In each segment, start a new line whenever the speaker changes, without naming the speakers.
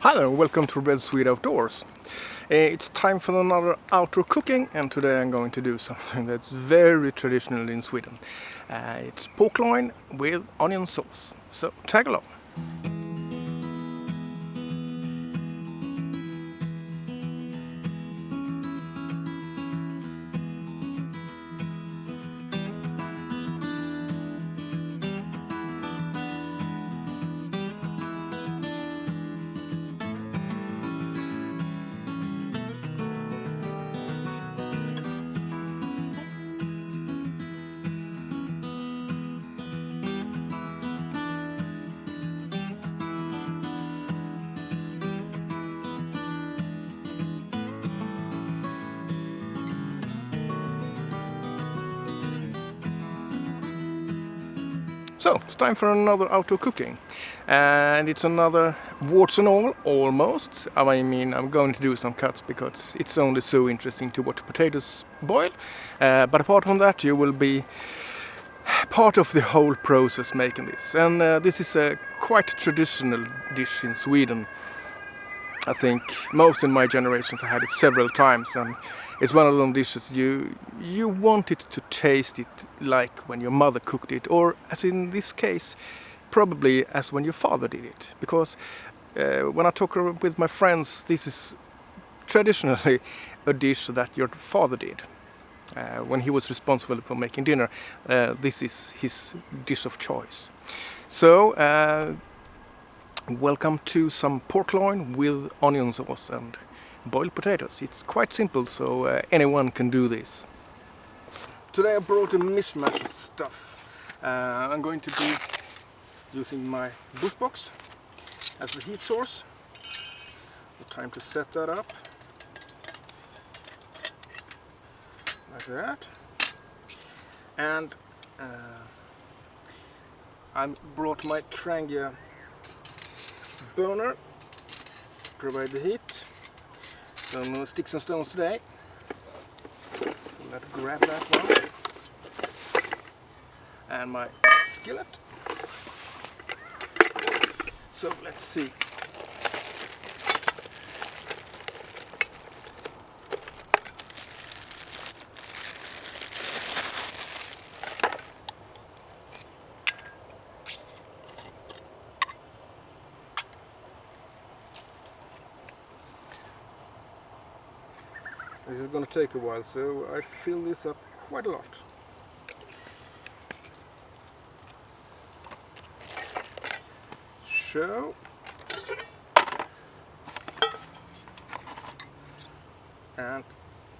Hi there, welcome to Red Swede Outdoors. It's time for another outdoor cooking, and today I'm going to do something that's very traditional in Sweden. It's pork loin with onion sauce, so tag along. So, it's time for another outdoor cooking. And it's another warts and all, almost. I mean, I'm going to do some cuts because it's only so interesting to watch potatoes boil. But apart from that, you will be part of the whole process making this. And this is a quite traditional dish in Sweden. I think most in my generations I had it several times, and it's one of those dishes you want it to taste it like when your mother cooked it, or as in this case, probably as when your father did it. Because when I talk with my friends, this is traditionally a dish that your father did. When he was responsible for making dinner, this is his dish of choice. So, welcome to some pork loin with onion sauce and boiled potatoes. It's quite simple, so anyone can do this. Today I brought a mishmash of stuff. I'm going to be using my Bushbox as the heat source. Time to set that up. Like that. And I brought my Trangia burner to provide the heat. So no sticks and stones today. So let's grab that one. And my skillet. So let's see. This is going to take a while, so I fill this up quite a lot. So, and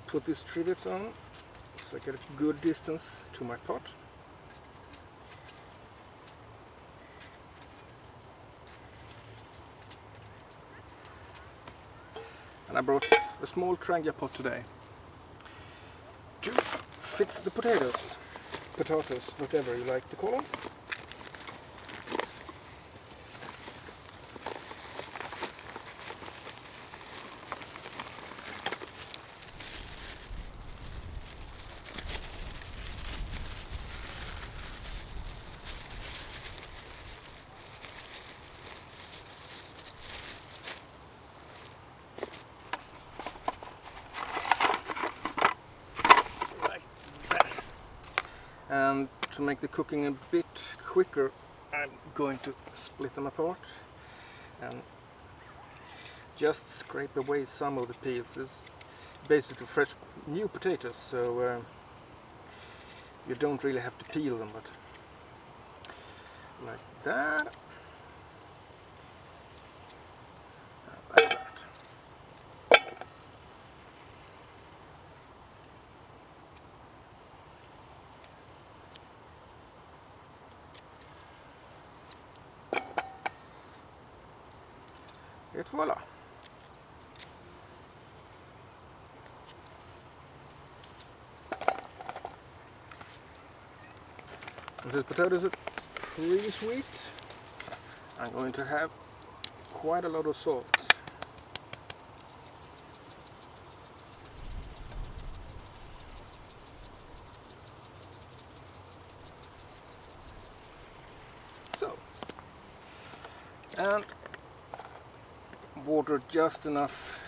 put these trivets on so I get a good distance to my pot. And I brought a small Trangia pot today to fix the potatoes, whatever you like to call them. And to make the cooking a bit quicker, I'm going to split them apart and just scrape away some of the peels. It's basically fresh new potatoes, so you don't really have to peel them, but like that. Like that. Et voila. And since potatoes are pretty sweet, I'm going to have quite a lot of salt. So, and water just enough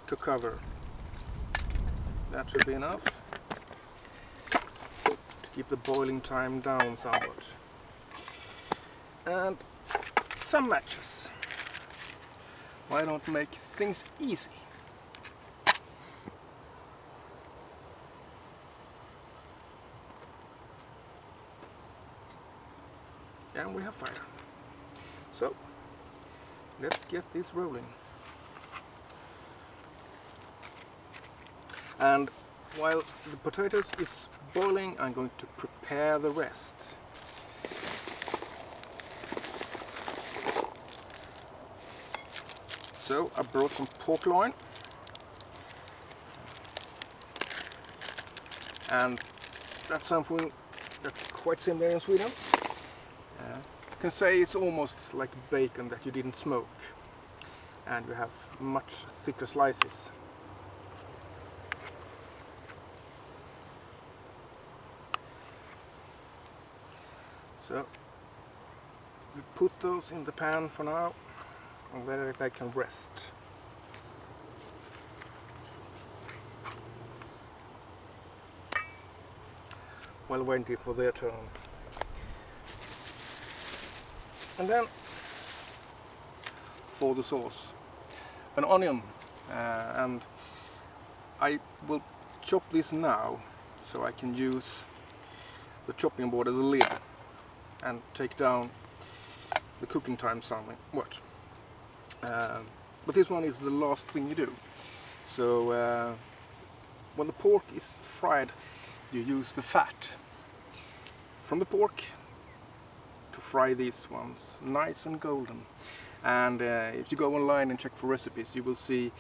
to cover. That should be enough to keep the boiling time down somewhat. And some matches. Why don't make things easy? And we have fire. So let's get this rolling. And while the potatoes is boiling, I'm going to prepare the rest. So I brought some pork loin, and that's something that's quite similar in Sweden. You can say it's almost like bacon that you didn't smoke, and you have much thicker slices. So we put those in the pan for now, and then they can rest. While waiting for their turn. And then for the sauce, an onion, and I will chop this now so I can use the chopping board as a lid and take down the cooking time somewhat. But this one is the last thing you do. So when the pork is fried, you use the fat from the pork to fry these ones nice and golden. And if you go online and check for recipes, you will see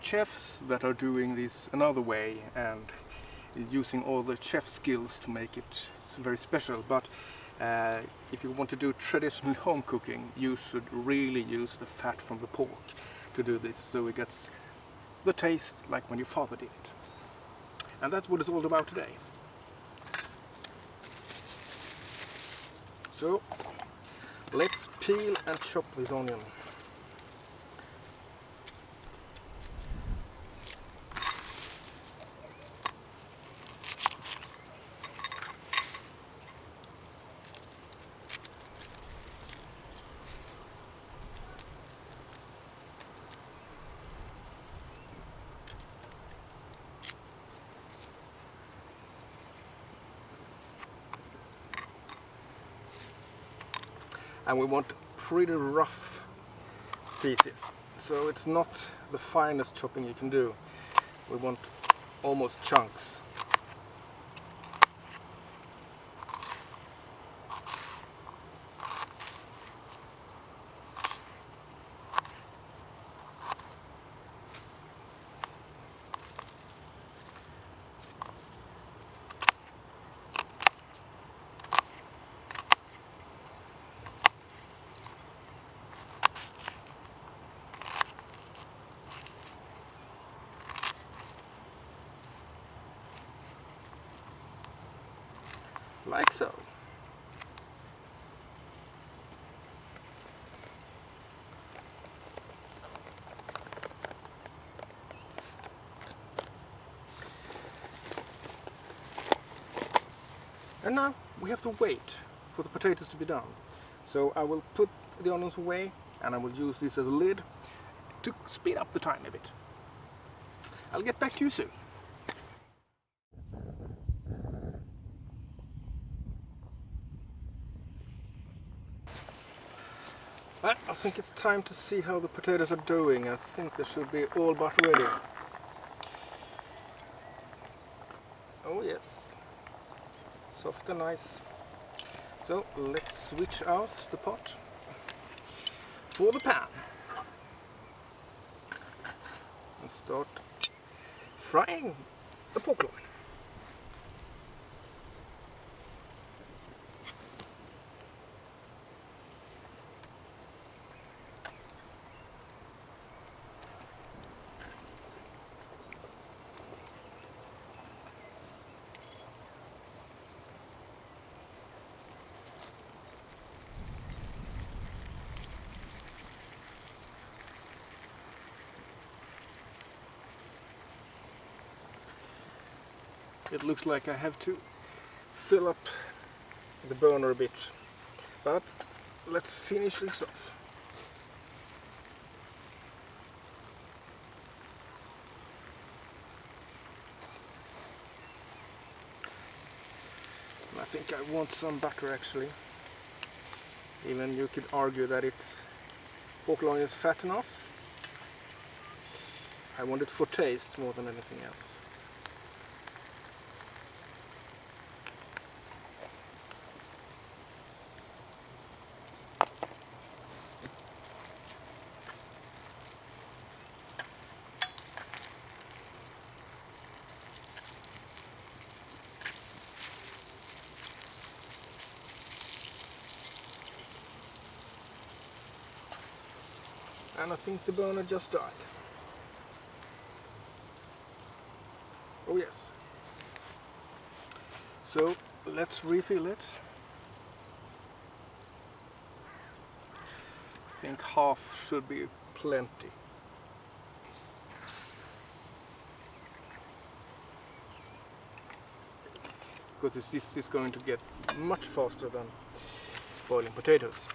chefs that are doing this another way and using all the chef skills to make it very special. But if you want to do traditional home cooking, you should really use the fat from the pork to do this, so it gets the taste like when your father did it. And that's what it's all about today. So let's peel and chop this onion. And we want pretty rough pieces, so it's not the finest chopping you can do. We want almost chunks. Like so. And now we have to wait for the potatoes to be done. So I will put the onions away, and I will use this as a lid to speed up the time a bit. I'll get back to you soon. Well, I think it's time to see how the potatoes are doing. I think they should be all but ready. Oh yes, soft and nice. So let's switch out the pot for the pan and start frying the pork loin. It looks like I have to fill up the burner a bit, but let's finish this off. I think I want some butter actually. Even you could argue that it's pork loin is fat enough. I want it for taste more than anything else. And I think the burner just died. Oh yes. So let's refill it. I think half should be plenty. Because this is going to get much faster than boiling potatoes.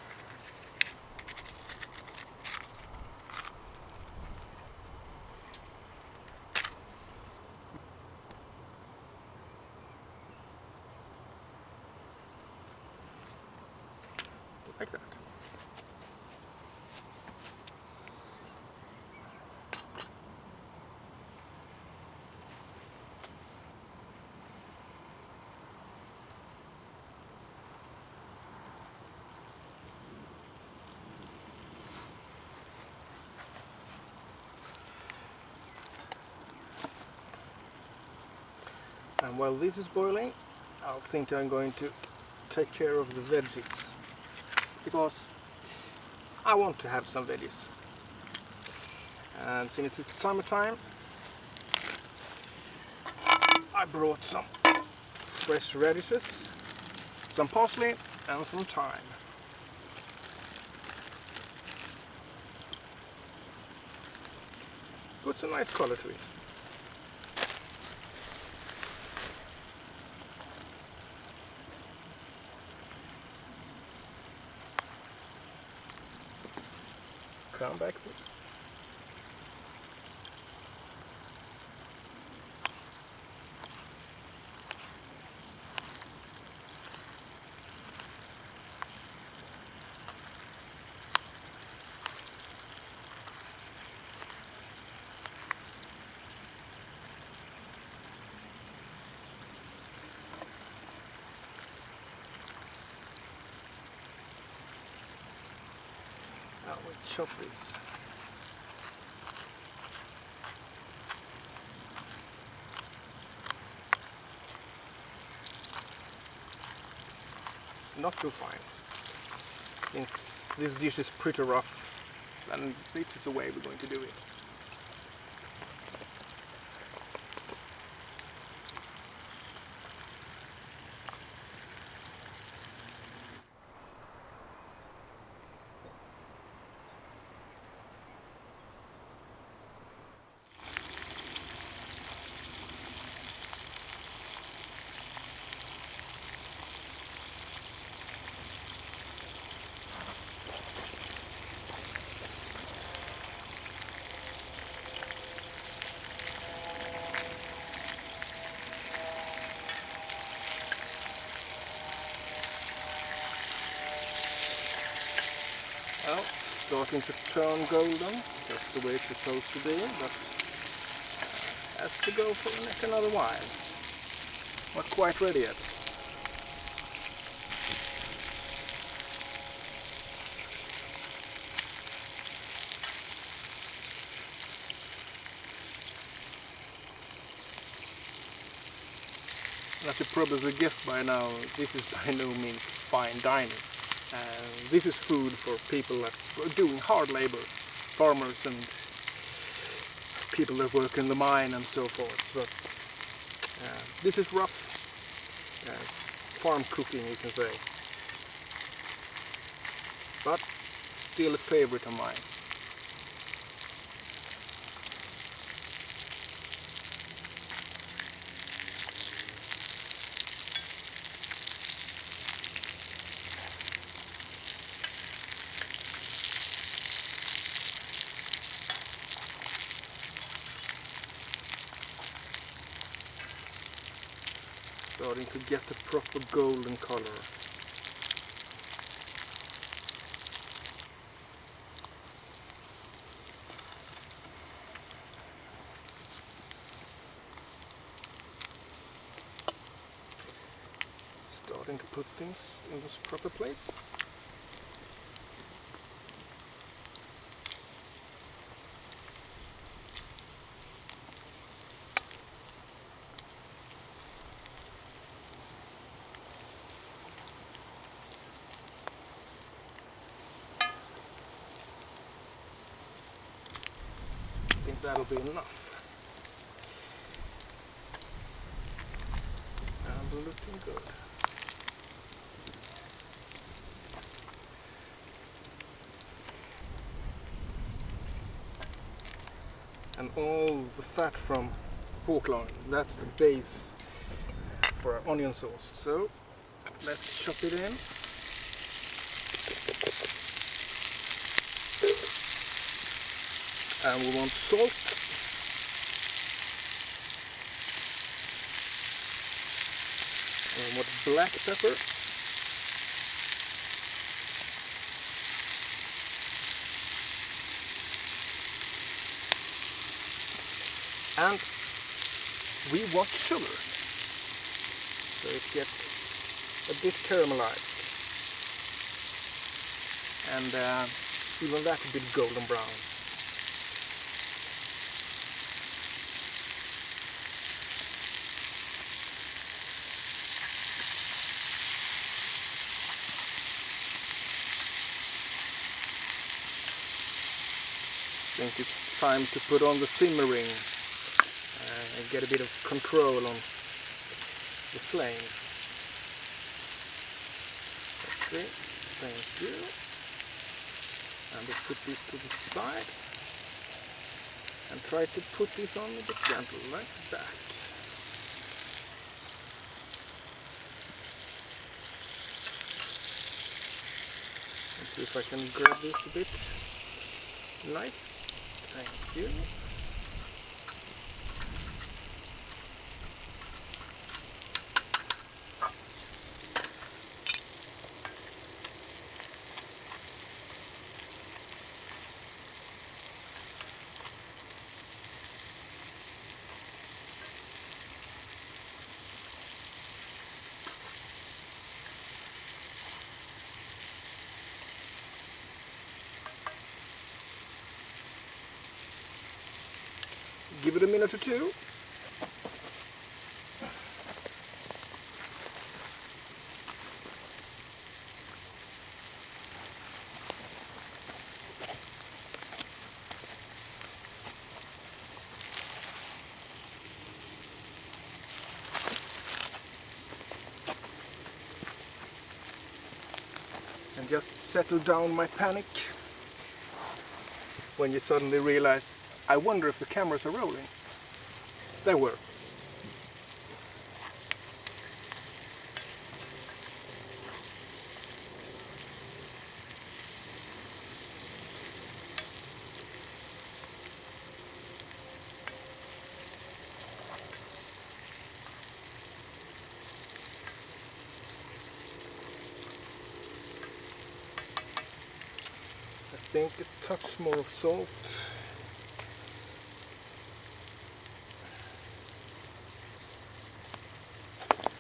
Like that. And while this is boiling, I think I'm going to take care of the veggies, because I want to have some veggies. And since it's summertime, I brought some fresh radishes, some parsley and some thyme. Puts a nice color to it. Come back, please. Now we'll chop this. Not too fine. Since this dish is pretty rough, and this is the way we're going to do it. Well, starting to turn golden, that's the way it's supposed to be, but has to go for another while. Not quite ready yet. As you probably guessed by now, this is by no means fine dining. This is food for people that are doing hard labor, farmers and people that work in the mine and so forth. So this is rough farm cooking, you can say, but still a favorite of mine. Starting to get the proper golden color. Starting to put things in this proper place. I think that'll be enough. And looking good. And all the fat from pork loin, that's the base for our onion sauce. So let's chop it in. And we want salt. And we want black pepper. And we want sugar, so it gets a bit caramelized, and even that a bit golden brown. I think it's time to put on the simmering. And get a bit of control on the flame. Let's see. Thank you. And let's put this to the side. And try to put this on a bit gentle, like that. Let's see if I can grab this a bit. Nice. Thank you. Give it a minute or two. And just settle down my panic when you suddenly realize, I wonder if the cameras are rolling. They were. I think a touch more of salt.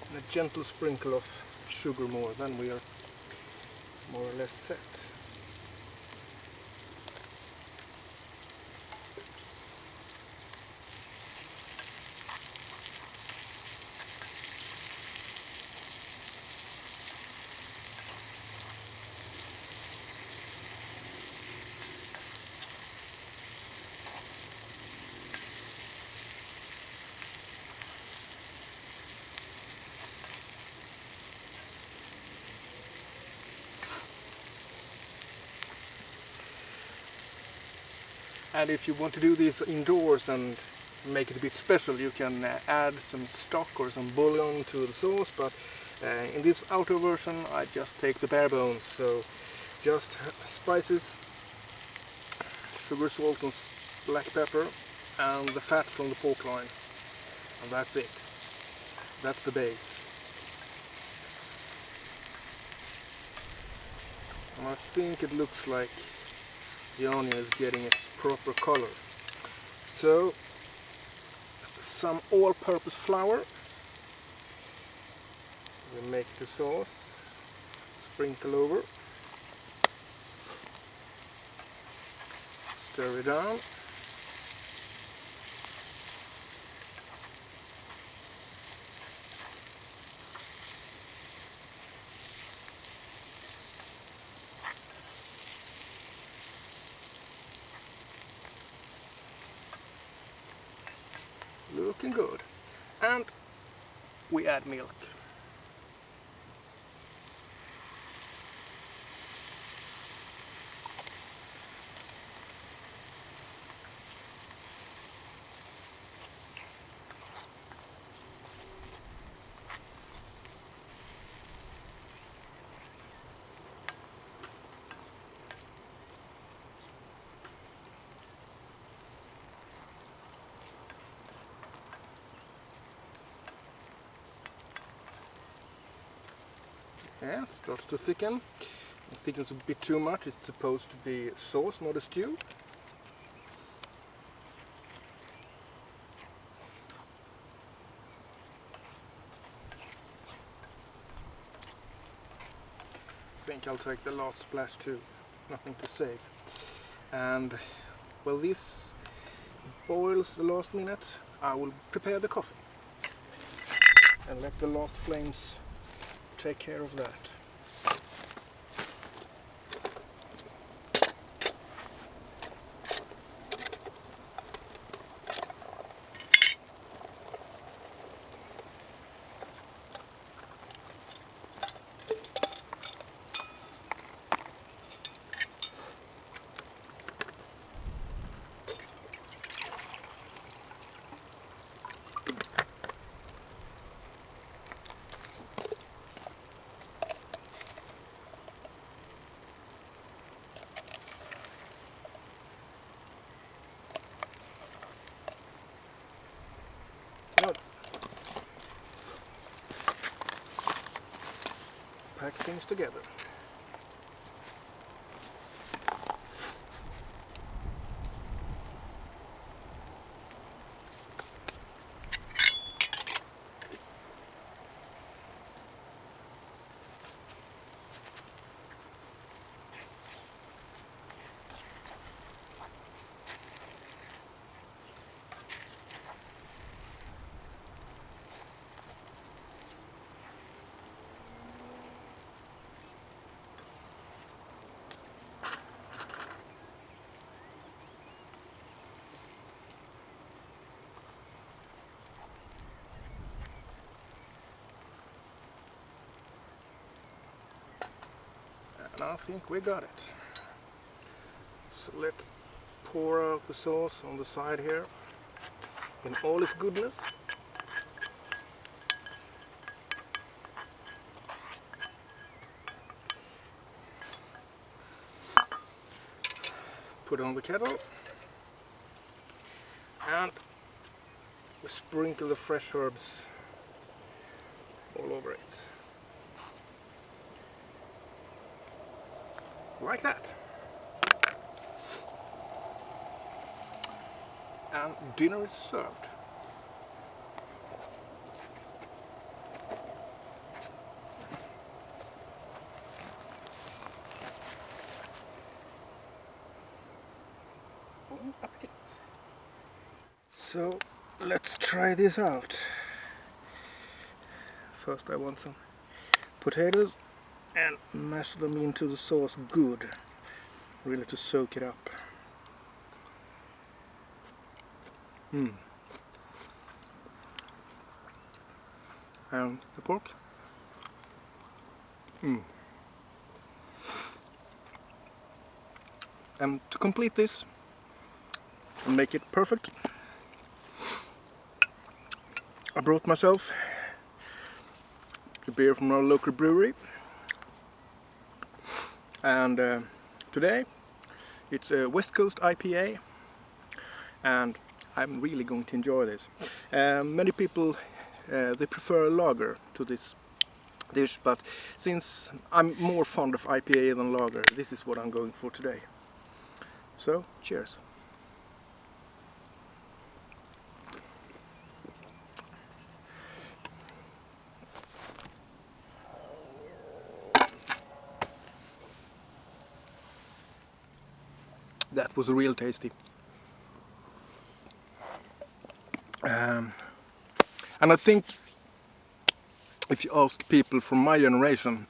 And a gentle sprinkle of sugar more, then we are more or less set. And if you want to do this indoors and make it a bit special, you can add some stock or some bouillon to the sauce, but in this outdoor version I just take the bare bones, so just spices, sugar, salt and black pepper and the fat from the pork loin, and that's it. That's the base. And I think it looks like the onion is getting its proper color. So some all-purpose flour. We make the sauce, sprinkle over, stir it down. Looking good. And we add milk. Yeah, it starts to thicken. It thickens a bit too much. It's supposed to be sauce, not a stew. I think I'll take the last splash too. Nothing to save. And while this boils the last minute, I will prepare the coffee and let the last flames take care of that. Good. Pack things together. And I think we got it. So let's pour out the sauce on the side here in all its goodness. Put it on the kettle and we sprinkle the fresh herbs all over it. Like that. And dinner is served. Bon appetit. So let's try this out. First I want some potatoes and mash them into the sauce good, really to soak it up. And the pork. And to complete this and make it perfect, I brought myself the beer from our local brewery. And today it's a West Coast IPA, and I'm really going to enjoy this. Many people they prefer lager to this dish, but since I'm more fond of IPA than lager, this is what I'm going for today. So, cheers. That was real tasty. And I think if you ask people from my generation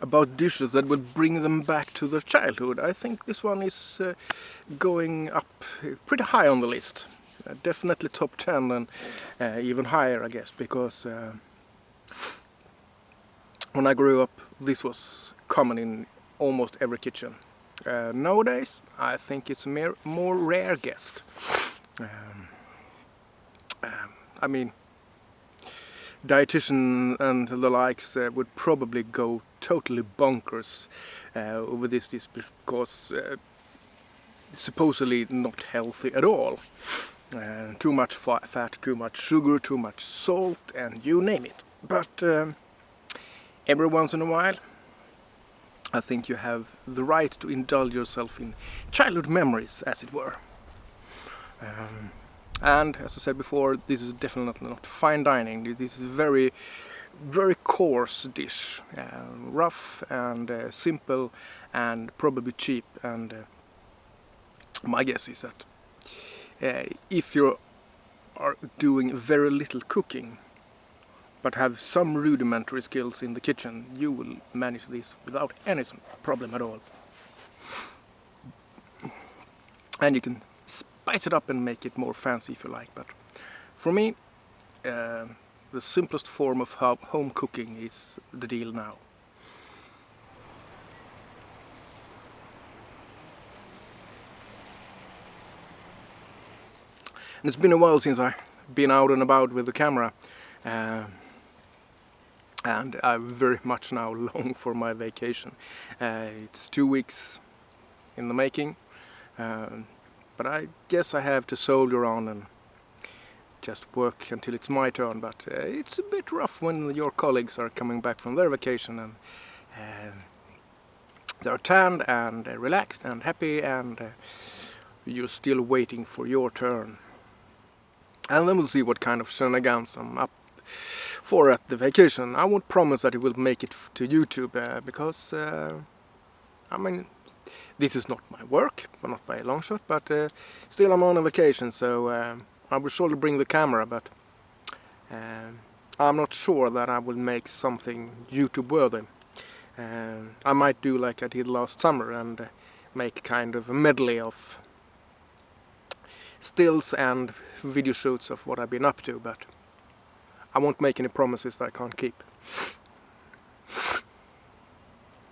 about dishes that would bring them back to their childhood, I think this one is going up pretty high on the list. Definitely top 10 and even higher, I guess, because when I grew up this was common in almost every kitchen. Nowadays I think it's a more rare guest. I mean, dietitian and the likes would probably go totally bonkers over this dish because it's supposedly not healthy at all. Too much fat, too much sugar, too much salt, and you name it. But every once in a while I think you have the right to indulge yourself in childhood memories, as it were. And as I said before, this is definitely not fine dining. This is very, very coarse dish, rough and simple and probably cheap. And my guess is that if you are doing very little cooking but have some rudimentary skills in the kitchen, you will manage this without any problem at all. And you can spice it up and make it more fancy if you like, but for me the simplest form of home cooking is the deal now. And it's been a while since I've been out and about with the camera, and I very much now long for my vacation. It's 2 weeks in the making, but I guess I have to soldier on and just work until it's my turn. But it's a bit rough when your colleagues are coming back from their vacation and they're tanned and relaxed and happy, and you're still waiting for your turn. And then we'll see what kind of shenanigans I'm up for at the vacation. I won't promise that it will make it to YouTube because I mean, this is not my work, but not by a long shot, but still I'm on a vacation, so I will surely bring the camera, but I'm not sure that I will make something YouTube worthy. I might do like I did last summer and make kind of a medley of stills and video shoots of what I've been up to, but I won't make any promises that I can't keep.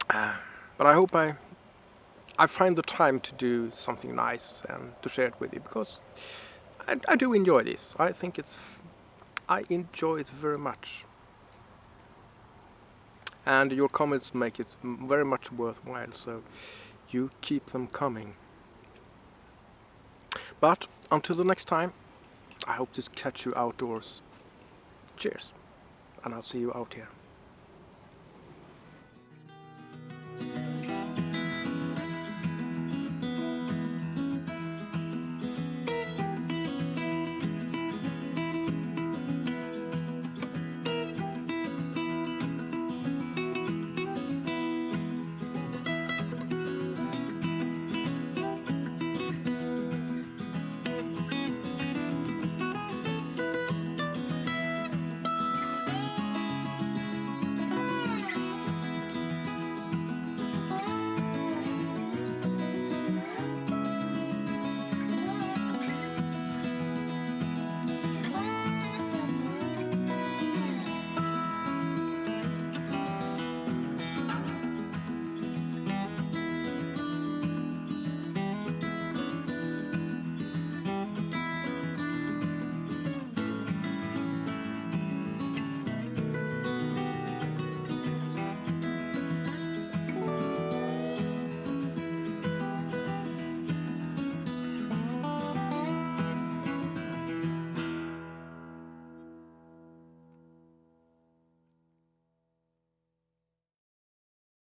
But I hope I find the time to do something nice and to share it with you, because I do enjoy this. I enjoy it very much. And your comments make it very much worthwhile, so you keep them coming. But until the next time, I hope to catch you outdoors. Cheers, and I'll see you out here.